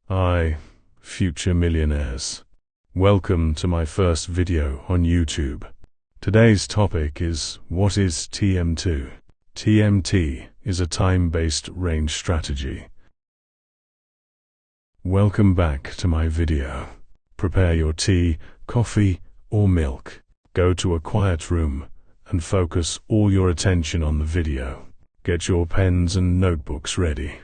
Hi, future millionaires. Welcome to my first video on YouTube. Today's topic is, what is TMT? TMT is a time-based range strategy. Welcome back to my video. Prepare your tea, coffee, or milk. Go to a quiet room and focus all your attention on the video. Get your pens and notebooks ready.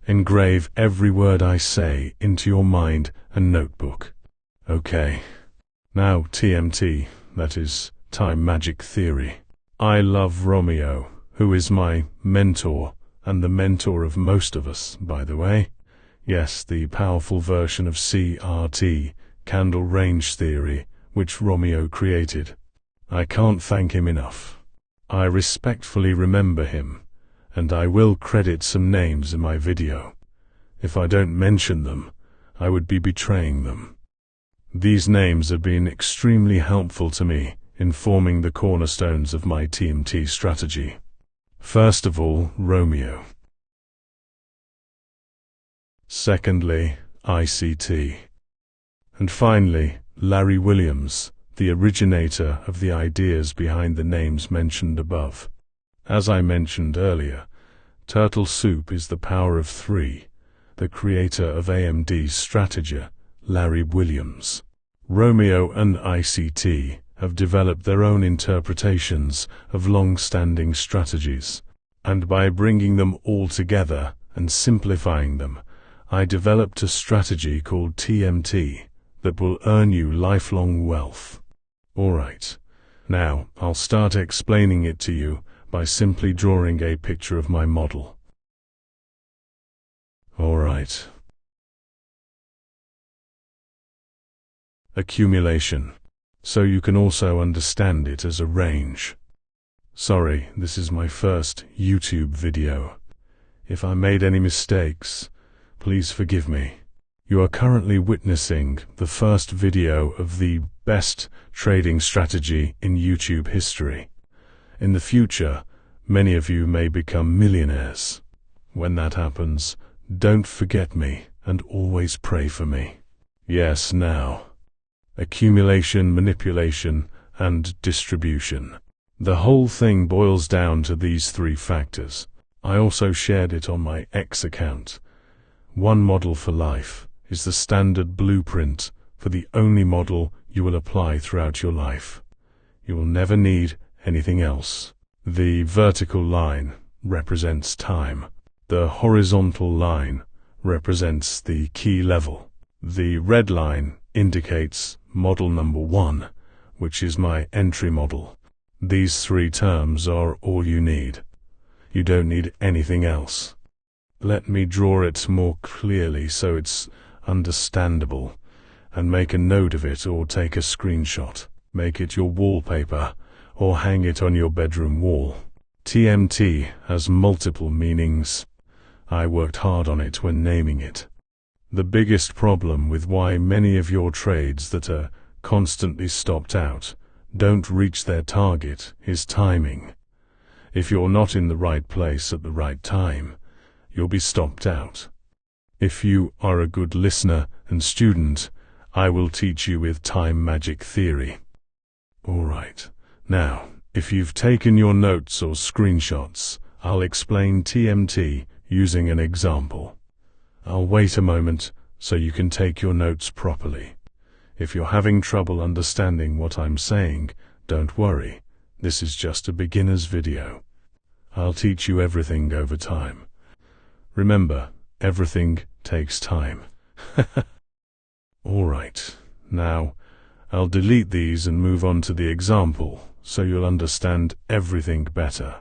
Engrave every word I say into your mind and notebook. Okay. Now TMT, that is time magic theory. I love Romeo, who is my mentor, and the mentor of most of us, by the way. Yes, the powerful version of CRT, candle range theory, which Romeo created. I can't thank him enough. I respectfully remember him, and I will credit some names in my video. If I don't mention them, I would be betraying them. These names have been extremely helpful to me in forming the cornerstones of my TMT strategy. First of all, Romeo. Secondly, ICT. And finally, Larry Williams, the originator of the ideas behind the names mentioned above. As I mentioned earlier, Turtle Soup is the power of three, the creator of AMD's strategy, Larry Williams. Romeo and ICT have developed their own interpretations of long-standing strategies, and by bringing them all together and simplifying them, I developed a strategy called TMT that will earn you lifelong wealth. Alright, now I'll start explaining it to you by simply drawing a picture of my model. Alright. Accumulation. So you can also understand it as a range. Sorry, this is my first YouTube video. If I made any mistakes, please forgive me. You are currently witnessing the first video of the best trading strategy in YouTube history. In the future, many of you may become millionaires. When that happens, don't forget me and always pray for me. Yes, now. Accumulation, manipulation, and distribution. The whole thing boils down to these three factors. I also shared it on my X account. One model for life is the standard blueprint for the only model you will apply throughout your life. You will never need anything else. The vertical line represents time. The horizontal line represents the key level. The red line indicates model number 1, which is my entry model. These three terms are all you need. You don't need anything else. Let me draw it more clearly so it's understandable, and make a note of it or take a screenshot. Make it your wallpaper or hang it on your bedroom wall. TMT has multiple meanings. I worked hard on it when naming it. The biggest problem with why many of your trades that are constantly stopped out don't reach their target is timing. If you're not in the right place at the right time, you'll be stopped out. If you are a good listener and student, I will teach you with time magic theory. Alright, now, if you've taken your notes or screenshots, I'll explain TMT using an example. I'll wait a moment so you can take your notes properly. If you're having trouble understanding what I'm saying, don't worry, this is just a beginner's video. I'll teach you everything over time. Remember, everything takes time. Alright, now I'll delete these and move on to the example so you'll understand everything better.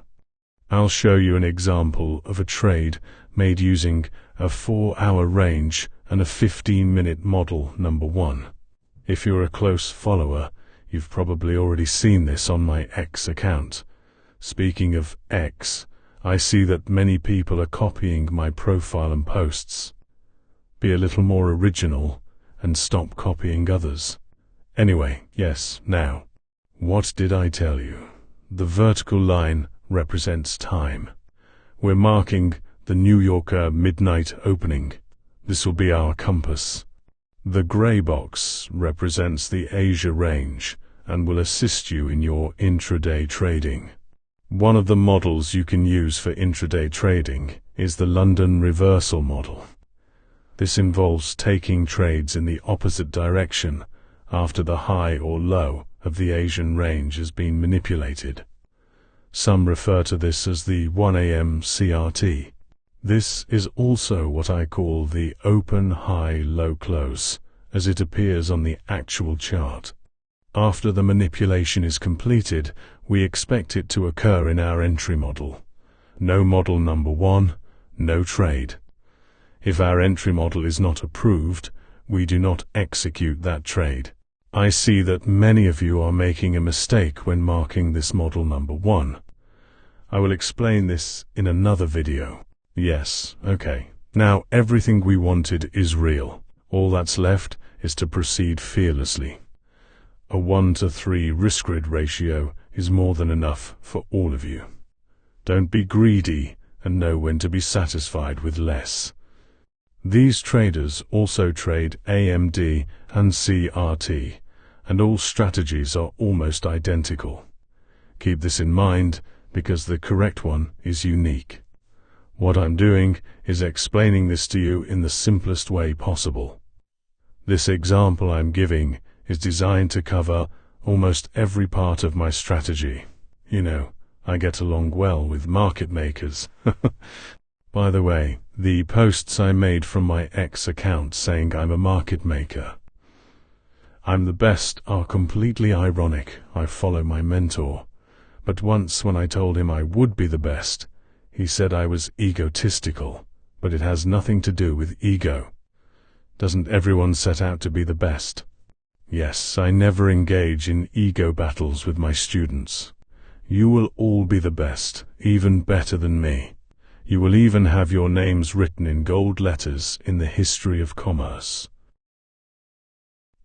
I'll show you an example of a trade made using a 4-hour range and a 15-minute model number 1. If you're a close follower, you've probably already seen this on my X account. Speaking of X, I see that many people are copying my profile and posts. Be a little more original and stop copying others. Anyway, yes, now. What did I tell you? The vertical line represents time. We're marking the New Yorker midnight opening. This will be our compass. The grey box represents the Asia range and will assist you in your intraday trading. One of the models you can use for intraday trading is the London reversal model. This involves taking trades in the opposite direction after the high or low of the Asian range has been manipulated. Some refer to this as the 1 AM CRT. This is also what I call the open high-low close, as it appears on the actual chart. After the manipulation is completed, we expect it to occur in our entry model. No model number 1, no trade. If our entry model is not approved, we do not execute that trade. I see that many of you are making a mistake when marking this model number 1. I will explain this in another video. Yes, okay. Now everything we wanted is real. All that's left is to proceed fearlessly. A 1-to-3 risk-grid ratio is more than enough for all of you. Don't be greedy and know when to be satisfied with less. These traders also trade AMD and CRT, and all strategies are almost identical. Keep this in mind because the correct one is unique. What I'm doing is explaining this to you in the simplest way possible. This example I'm giving is designed to cover almost every part of my strategy. You know, I get along well with market makers. By the way, the posts I made from my ex account saying I'm a market maker, I'm the best, are completely ironic. I follow my mentor. But once when I told him I would be the best, he said I was egotistical, but it has nothing to do with ego. Doesn't everyone set out to be the best? Yes, I never engage in ego battles with my students. You will all be the best, even better than me. You will even have your names written in gold letters in the history of commerce.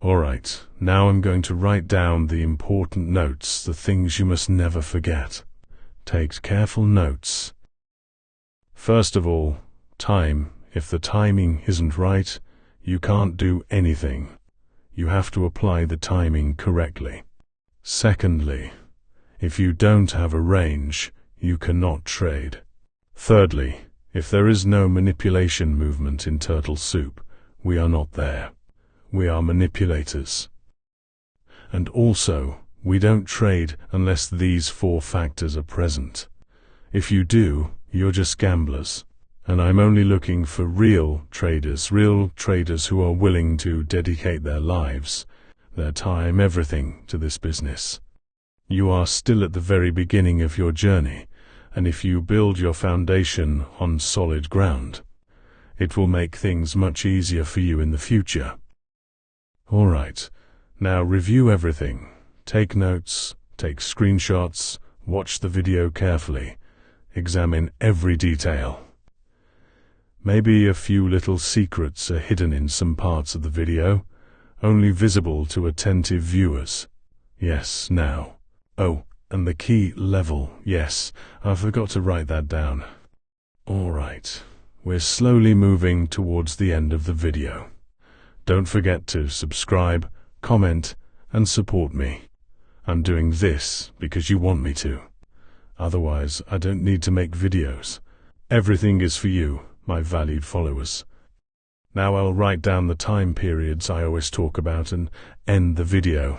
Alright, now I'm going to write down the important notes, the things you must never forget. Take careful notes. First of all, time. If the timing isn't right, you can't do anything. You have to apply the timing correctly. Secondly, if you don't have a range, you cannot trade. Thirdly, if there is no manipulation movement in turtle soup, we are not there. We are manipulators. And also, we don't trade unless these 4 factors are present. If you do, you're just gamblers. And I'm only looking for real traders who are willing to dedicate their lives, their time, everything to this business. You are still at the very beginning of your journey, and if you build your foundation on solid ground, it will make things much easier for you in the future. Alright, now review everything. Take notes, take screenshots, watch the video carefully, examine every detail. Maybe a few little secrets are hidden in some parts of the video, only visible to attentive viewers. Yes, now. Oh, and the key level, yes, I forgot to write that down. Alright, we're slowly moving towards the end of the video. Don't forget to subscribe, comment, and support me. I'm doing this because you want me to. Otherwise, I don't need to make videos. Everything is for you, my valued followers. Now I'll write down the time periods I always talk about and end the video.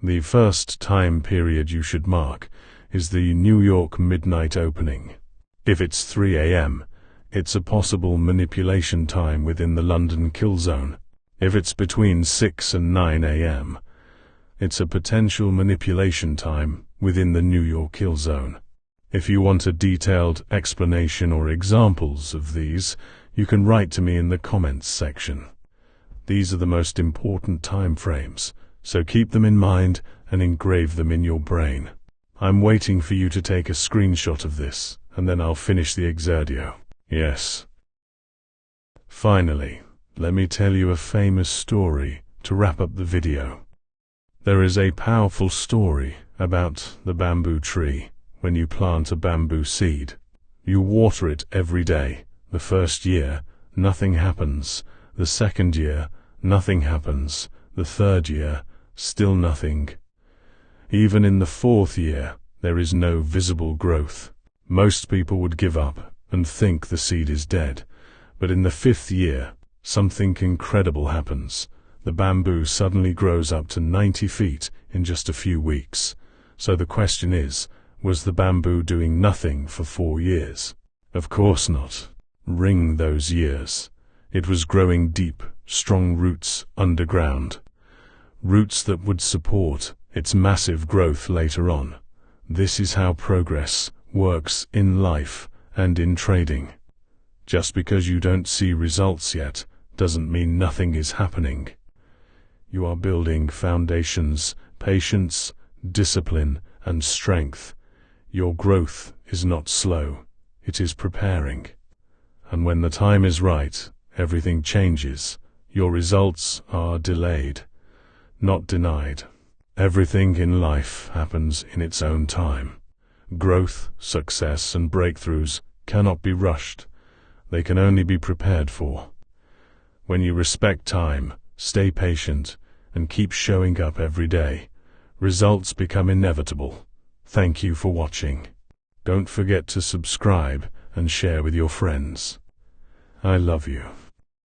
The first time period you should mark is the New York midnight opening. If it's 3 AM, it's a possible manipulation time within the London kill zone. If it's between 6 and 9 AM, it's a potential manipulation time within the New York kill zone. If you want a detailed explanation or examples of these, you can write to me in the comments section. These are the most important time frames, so keep them in mind and engrave them in your brain. I'm waiting for you to take a screenshot of this, and then I'll finish the exerdio. Yes. Finally, let me tell you a famous story to wrap up the video. There is a powerful story about the bamboo tree. When you plant a bamboo seed, you water it every day. The first year, nothing happens. The second year, nothing happens. The third year, still nothing. Even in the fourth year, there is no visible growth. Most people would give up and think the seed is dead. But in the fifth year, something incredible happens. The bamboo suddenly grows up to 90 feet in just a few weeks. So the question is, was the bamboo doing nothing for 4 years? Of course not. Ring those years. It was growing deep, strong roots underground. Roots that would support its massive growth later on. This is how progress works in life and in trading. Just because you don't see results yet doesn't mean nothing is happening. You are building foundations, patience, discipline, and strength. Your growth is not slow, it is preparing. And when the time is right, everything changes. Your results are delayed, not denied. Everything in life happens in its own time. Growth, success, and breakthroughs cannot be rushed. They can only be prepared for. When you respect time, stay patient, and keep showing up every day, results become inevitable. Thank you for watching. Don't forget to subscribe and share with your friends. I love you.